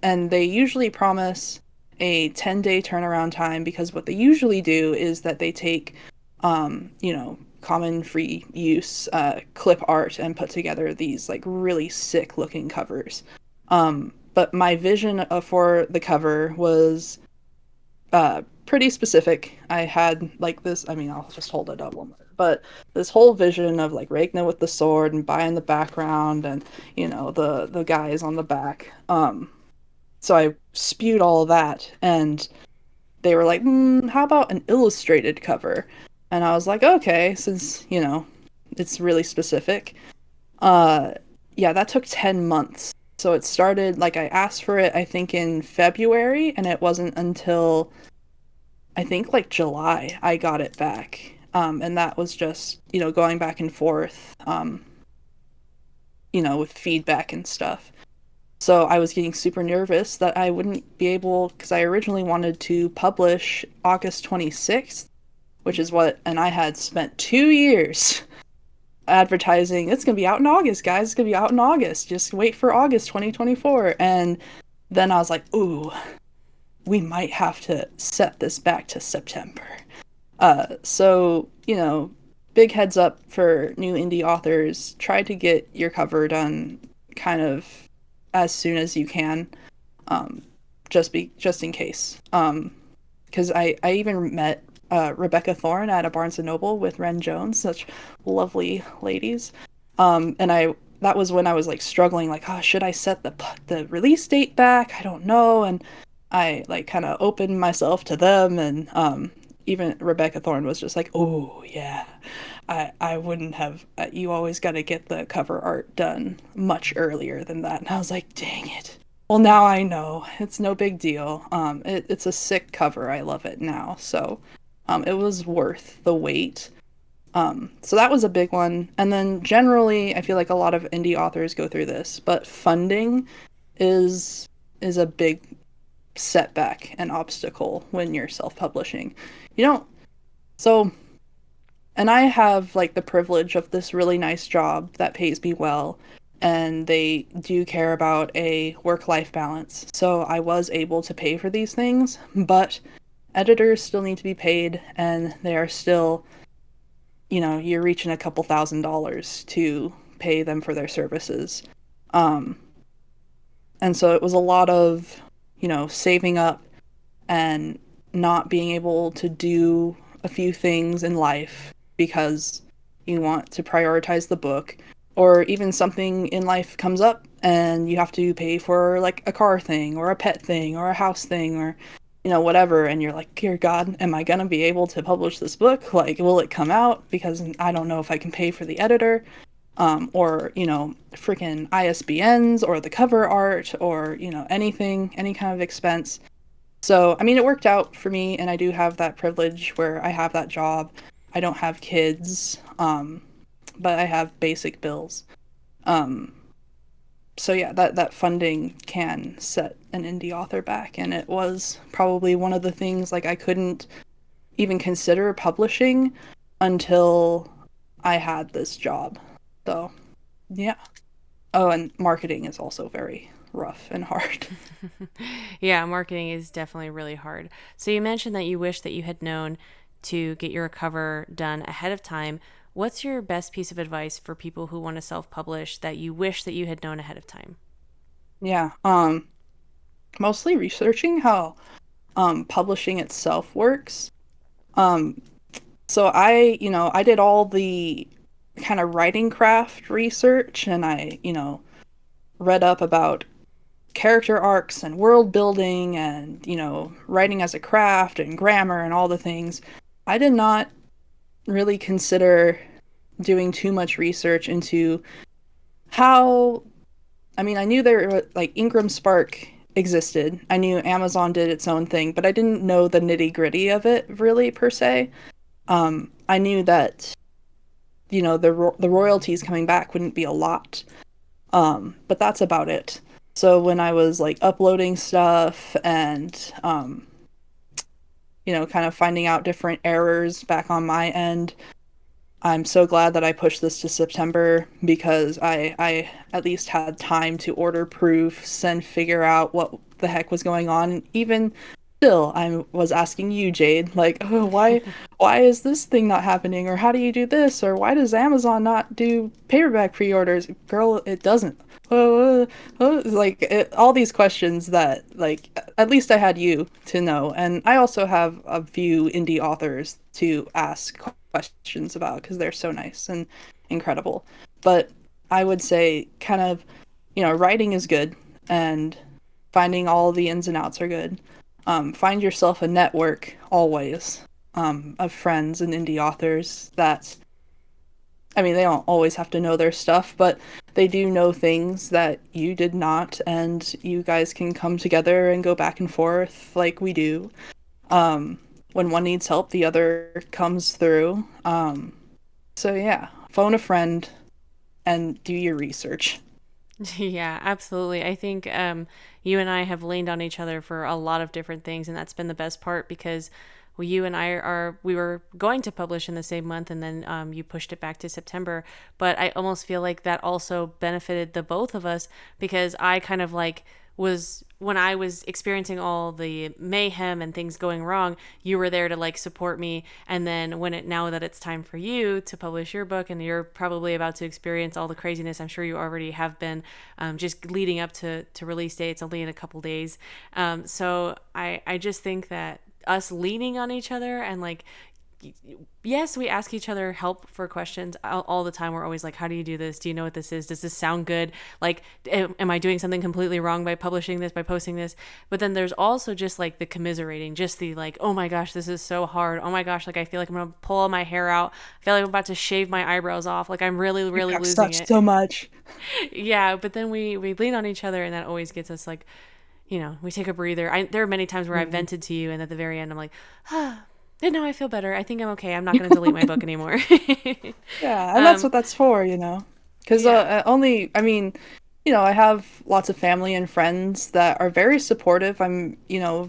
and they usually promise a 10-day turnaround time because what they usually do is that they take, common free use clip art and put together these like really sick looking covers. But my vision for the cover was pretty specific. I had like this, I mean, I'll just hold it up one minute, but this whole vision of like Raegna with the sword and Bai in the background and, the guys on the back. So I spewed all of that and they were like, how about an illustrated cover? And I was like, okay, since, it's really specific. Uh, yeah, that took 10 months. So it started, like, I asked for it, I think, in February, and it wasn't until I think like July I got it back. And that was just, going back and forth, with feedback and stuff. So I was getting super nervous that I wouldn't be able, because I originally wanted to publish August 26th, which is and I had spent 2 years advertising, it's going to be out in August, guys. It's going to be out in August. Just wait for August 2024. And then I was like, ooh, we might have to set this back to September. So, big heads up for new indie authors. Try to get your cover done kind of as soon as you can, um, just in case. Because I even met Rebecca Thorne at a Barnes and Noble with Ren Jones, such lovely ladies. And that was when I was like struggling, like, oh, should I set the release date back? I don't know. And I like kind of opened myself to them, and even Rebecca Thorne was just like, "Oh yeah, I wouldn't have. You always got to get the cover art done much earlier than that." And I was like, "Dang it." Well, now I know it's no big deal. It's a sick cover. I love it now. So, it was worth the wait. So that was a big one. And then generally, I feel like a lot of indie authors go through this, but funding is is a big setback and obstacle when you're self-publishing. You don't so and I have like the privilege of this really nice job that pays me well and they do care about a work-life balance. So I was able to pay for these things, but editors still need to be paid and they are still, you're reaching a couple $1,000s to pay them for their services. Um, and so it was a lot of, saving up and not being able to do a few things in life because you want to prioritize the book, or even something in life comes up and you have to pay for like a car thing or a pet thing or a house thing or whatever, and you're like, dear god, am I going to be able to publish this book? Like, will it come out? Because I don't know if I can pay for the editor, or freaking ISBNs or the cover art, or anything, any kind of expense. So, I mean, it worked out for me, and I do have that privilege where I have that job. I don't have kids, but I have basic bills. Um, so yeah, that funding can set an indie author back, and it was probably one of the things like I couldn't even consider publishing until I had this job. So, yeah. Oh, and marketing is also very rough and hard. Yeah, marketing is definitely really hard. So you mentioned that you wish that you had known to get your cover done ahead of time. What's your best piece of advice for people who want to self-publish that you wish that you had known ahead of time? Yeah. Mostly researching how publishing itself works. Um, so I did all the kind of writing craft research, and I, read up about character arcs and world building and, writing as a craft and grammar and all the things. I did not really consider doing too much research into how, I mean, I knew there was like Ingram Spark existed. I knew Amazon did its own thing, but I didn't know the nitty-gritty of it really per se. I knew that the royalties coming back wouldn't be a lot, but that's about it. So when I was like uploading stuff and kind of finding out different errors back on my end, I'm so glad that I pushed this to September because I at least had time to order proofs and figure out what the heck was going on. And even still, I was asking you, Jade, like, oh, why is this thing not happening? Or how do you do this? Or why does Amazon not do paperback pre-orders? Girl, it doesn't. Like all these questions that like at least I had you to know, and I also have a few indie authors to ask questions about because they're so nice and incredible. But I would say kind of, writing is good, and finding all the ins and outs are good. Find yourself a network always, of friends and indie authors that, I mean, they don't always have to know their stuff, but they do know things that you did not, and you guys can come together and go back and forth like we do. When one needs help, the other comes through. So yeah, phone a friend and do your research. Yeah, absolutely. I think you and I have leaned on each other for a lot of different things, and that's been the best part because you and I we were going to publish in the same month, and then you pushed it back to September. But I almost feel like that also benefited the both of us because I kind of like was when I was experiencing all the mayhem and things going wrong, you were there to like support me. And then now that it's time for you to publish your book and you're probably about to experience all the craziness, I'm sure you already have been, just leading up to release day. It's only in a couple days. So I just think that us leaning on each other and like, yes, we ask each other help for questions all the time. We're always like, how do you do this? Do you know what this is? Does this sound good? Like, am I doing something completely wrong by publishing this, by posting this? But then there's also just like the commiserating, just the like, oh my gosh, this is so hard. Oh my gosh, like I feel like I'm going to pull all my hair out. I feel like I'm about to shave my eyebrows off. Like I'm really, You really got losing stuck it. so much. Yeah, but then we lean on each other and that always gets us like, we take a breather. There are many times where I Mhm. vented to you and at the very end I'm like, ah, and now I feel better. I think I'm okay. I'm not going to delete my book anymore. Yeah, and that's um, what that's for, because yeah. only, I mean, I have lots of family and friends that are very supportive. I'm,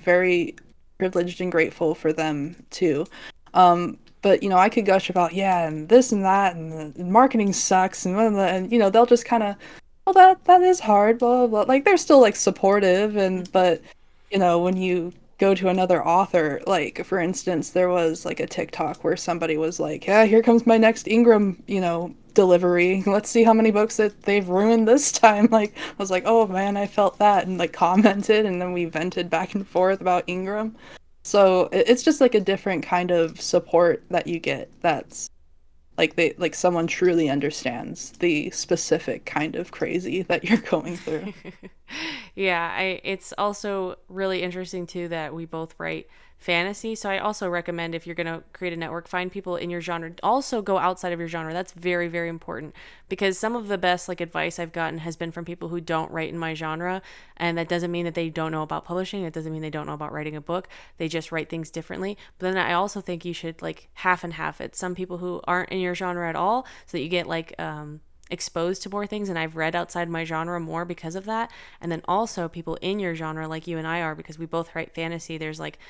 very privileged and grateful for them too. But I could gush about, yeah, and this and that, and the marketing sucks, and blah, blah, and they'll just kind of, well, that is hard, blah blah blah. Like they're still like supportive, and but when you go to another author. Like, for instance, there was like a TikTok where somebody was like, yeah, here comes my next Ingram, delivery. Let's see how many books that they've ruined this time. Like, I was like, oh man, I felt that, and like commented, and then we vented back and forth about Ingram. So it's just like a different kind of support that you get that's like someone truly understands the specific kind of crazy that you're going through. Yeah, it's also really interesting too that we both write fantasy. So I also recommend if you're going to create a network, find people in your genre. Also go outside of your genre. That's very, very important because some of the best like advice I've gotten has been from people who don't write in my genre, and that doesn't mean that they don't know about publishing. It doesn't mean they don't know about writing a book. They just write things differently. But then I also think you should like half and half it. Some people who aren't in your genre at all, so that you get like exposed to more things, and I've read outside my genre more because of that. And then also people in your genre like you and I are, because we both write fantasy. There's like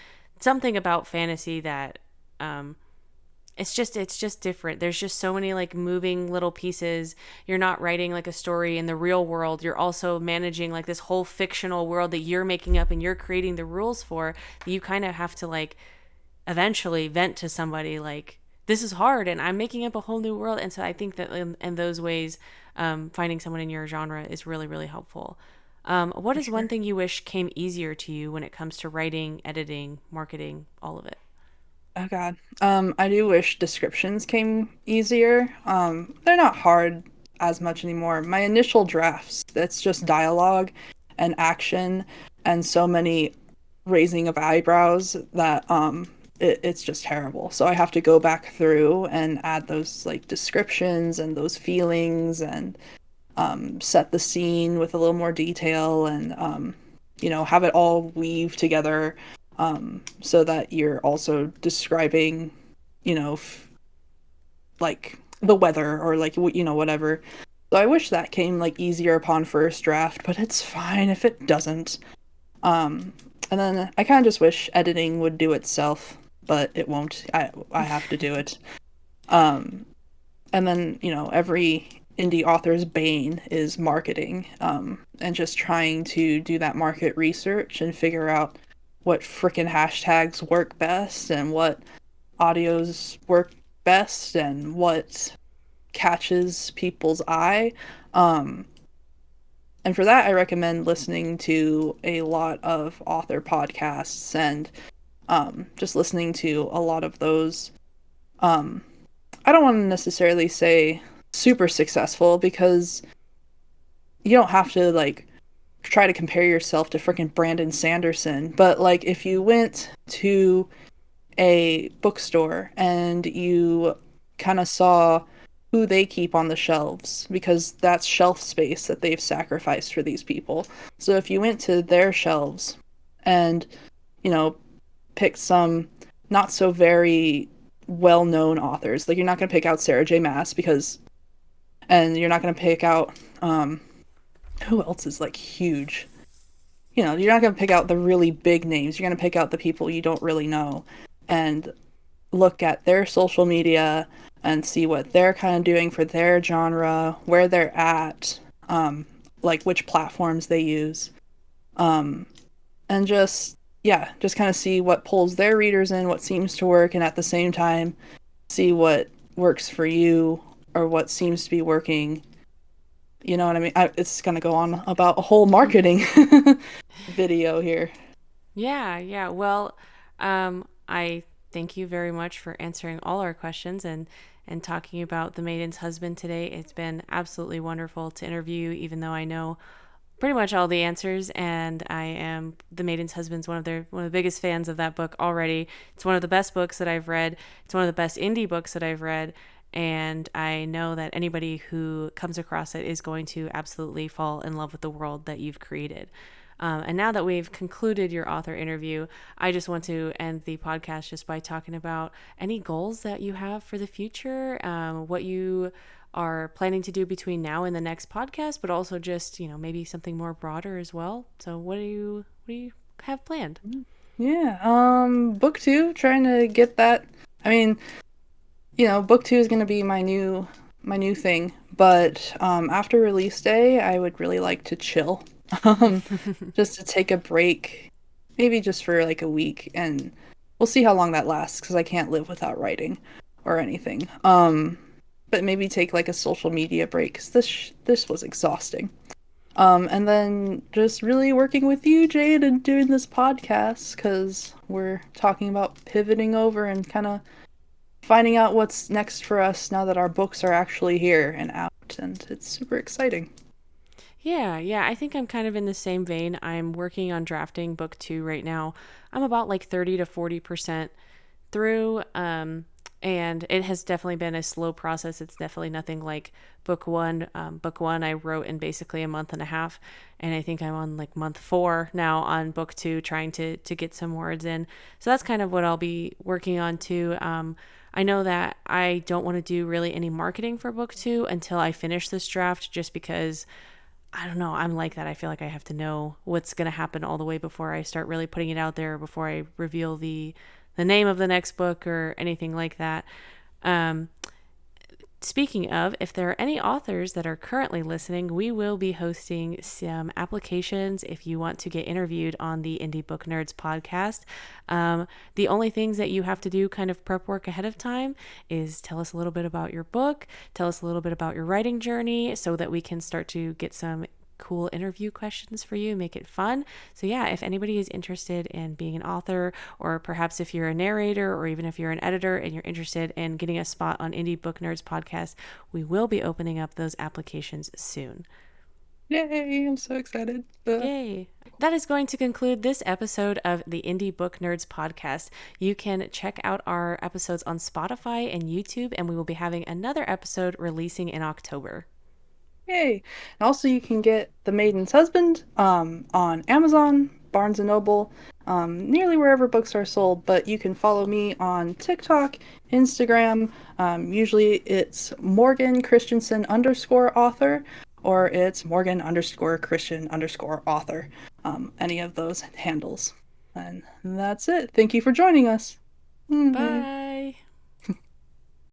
something about fantasy that it's just different. There's just so many like moving little pieces. You're not writing like a story in the real world. You're also managing like this whole fictional world that you're making up and you're creating the rules for. You kind of have to like eventually vent to somebody like, this is hard and I'm making up a whole new world. And so I think that in those ways, finding someone in your genre is really, really helpful. What For is one sure. thing you wish came easier to you when it comes to writing, editing, marketing, all of it? Oh God. I do wish descriptions came easier. They're not hard as much anymore. My initial drafts, that's just dialogue and action and so many raising of eyebrows that it's just terrible. So I have to go back through and add those like descriptions and those feelings and set the scene with a little more detail and have it all weave together so that you're also describing, like the weather or like whatever. So I wish that came like easier upon first draft, but it's fine if it doesn't. Um, and then I kind of just wish editing would do itself, but it won't. I have to do it. Um, and then every indie author's bane is marketing, and just trying to do that market research and figure out what frickin' hashtags work best and what audios work best and what catches people's eye. um, and for that I recommend listening to a lot of author podcasts and just listening to a lot of those. um, I don't want to necessarily say super successful because you don't have to like try to compare yourself to freaking Brandon Sanderson, but like if you went to a bookstore and you kind of saw who they keep on the shelves because that's shelf space that they've sacrificed for these people. So if you went to their shelves and, you know, picked some not so very well-known authors, like you're not going to pick out Sarah J. Maas because and you're not going to pick out who else is like huge. You're not going to pick out the really big names. You're going to pick out the people you don't really know and look at their social media and see what they're kind of doing for their genre, where they're at, like which platforms they use, um, and just kind of see what pulls their readers in, what seems to work, and at the same time, see what works for you or what seems to be working. You know what I mean? It's gonna go on about a whole marketing video here. Yeah, yeah. Well, I thank you very much for answering all our questions and talking about the Maiden's husband today. It's been absolutely wonderful to interview you, even though I know pretty much all the answers, and I am the Maiden's husband's one of the biggest fans of that book already. It's one of the best books that I've read. It's one of the best indie books that I've read, and I know that anybody who comes across it is going to absolutely fall in love with the world that you've created. And now that we've concluded your author interview, I just want to end the podcast just by talking about any goals that you have for the future, what you are planning to do between now and the next podcast, but also just, maybe something more broader as well. So what do you have planned? Yeah, book two, trying to get that. I mean, book two is going to be my new thing, but after release day I would really like to chill. um just to take a break maybe just for like a week, and we'll see how long that lasts because I can't live without writing or anything. But maybe take like a social media break because this was exhausting. And then just really working with you, Jade, and doing this podcast because we're talking about pivoting over and kind of finding out what's next for us now that our books are actually here and out, and it's super exciting. Yeah, yeah, I think I'm kind of in the same vein. I'm working on drafting book 2 right now. I'm about like 30 to 40% through. And it has definitely been a slow process. It's definitely nothing like book 1. Book 1 I wrote in basically a month and a half, and I think I'm on like month 4 now on book 2, trying to get some words in. So that's kind of what I'll be working on too. I know that I don't want to do really any marketing for book 2 until I finish this draft, just because I don't know. I'm like that. I feel like I have to know what's going to happen all the way before I start really putting it out there, before I reveal the name of the next book or anything like that. Um, Speaking of, if there are any authors that are currently listening, we will be hosting some applications if you want to get interviewed on the Indie Book Nerds podcast. The only things that you have to do, kind of prep work ahead of time, is tell us a little bit about your book, tell us a little bit about your writing journey, so that we can start to get some cool interview questions for you, make it fun. So yeah, if anybody is interested in being an author, or perhaps if you're a narrator, or even if you're an editor and you're interested in getting a spot on Indie Book Nerds podcast, we will be opening up those applications soon. Yay! I'm so excited. Yay. That is going to conclude this episode of the Indie Book Nerds podcast. You can check out our episodes on Spotify and YouTube, and we will be having another episode releasing in October. Yay! And also, you can get The Maiden's Husband on Amazon, Barnes and Noble, nearly wherever books are sold. But you can follow me on TikTok, Instagram. Usually, it's Morgan Christensen underscore author, or it's Morgan underscore Christian underscore author. Any of those handles. And that's it. Thank you for joining us. Bye. Bye.